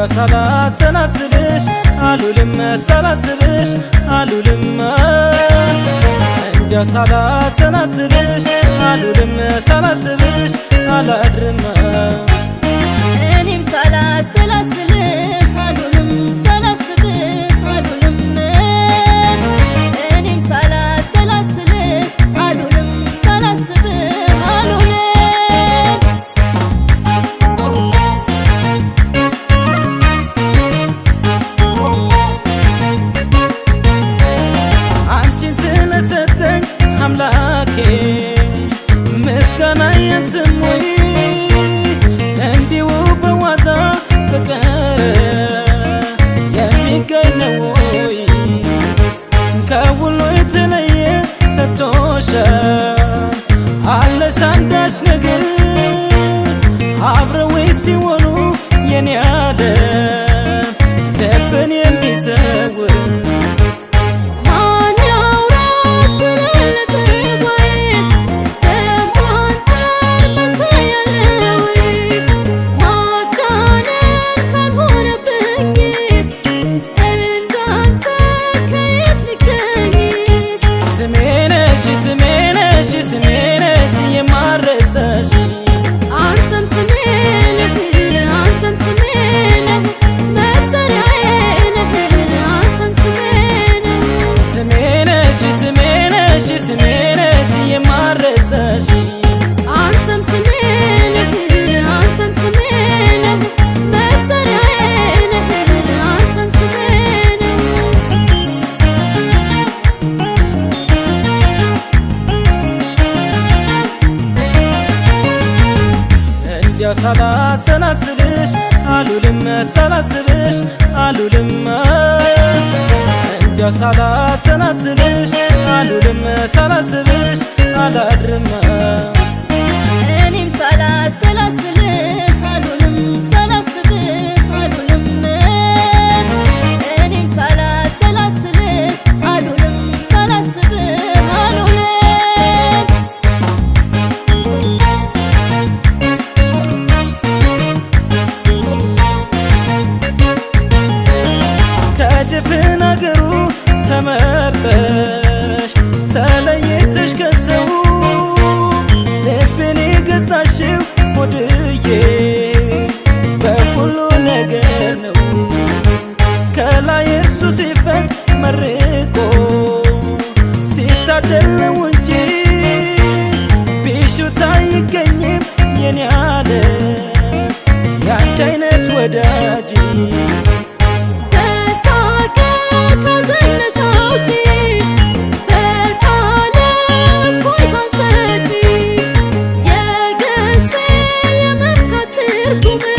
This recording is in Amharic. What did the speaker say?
እንዲያው ሳላሰላስልሽ አልውልም ሳላስብሽ አልውልም እንዲያው ሳላሰላስልሽ አልውልም ሳላስብሽ አላድርም እኔም ሳላሰላስልህ አልውልም ሳላስብህ አልውልም እኔም ሳላሰላስልህ አልውልም ሳላስብህ አልውልም አንቺን ስለሰጠኝ አምላኬ ምስጋና ይስሙኝ እንዲሁ በዋዛ ፍቅር የሚገኝ ነው ወይ ከሁሉ የተለየ ሰጥቶሻል አለሽ አንዳች ነገር አብረው ሲሆኑ የኔ ዓለም ልብን የሚሰውር ስሜነሽ የማረሳሽ አንተም ስሜ ነህ አንተም ስሜ ነህ መጠሪያዬ ነህ አንተም ስሜ ነህ ስሜነሽ የማረሳሽ አንተም ስሜ ነህ አንተም ስሜ ነህ መጠሪያዬ ነህ አንተም ስሜ እንዲያው ሳላሰላስልሽ አልውልም ሳላስብሽ አልውልም እንዲያው ሳላሰላስልሽ አልውልም ሳላስብሽ አላድርም እኔም ሳላሰላስልህ አልውልም ሳላስብህ አልውልም እኔም ሳላሰላስልህ አልውልም ሳላስብህ አልውልም ከድፍን አገሩ ተመርጠሽ ተለይተሽ ከሰው ልብን የገዛሽው ሆድዬ በሁሉ ነገር ነው ከላይ እርሱ ሲፈቅ መርቆ ሲታደለው እንጂ ቢሹት አይገኝም የኔ ዓለም ያንቺ አይነት ወዳጅ Come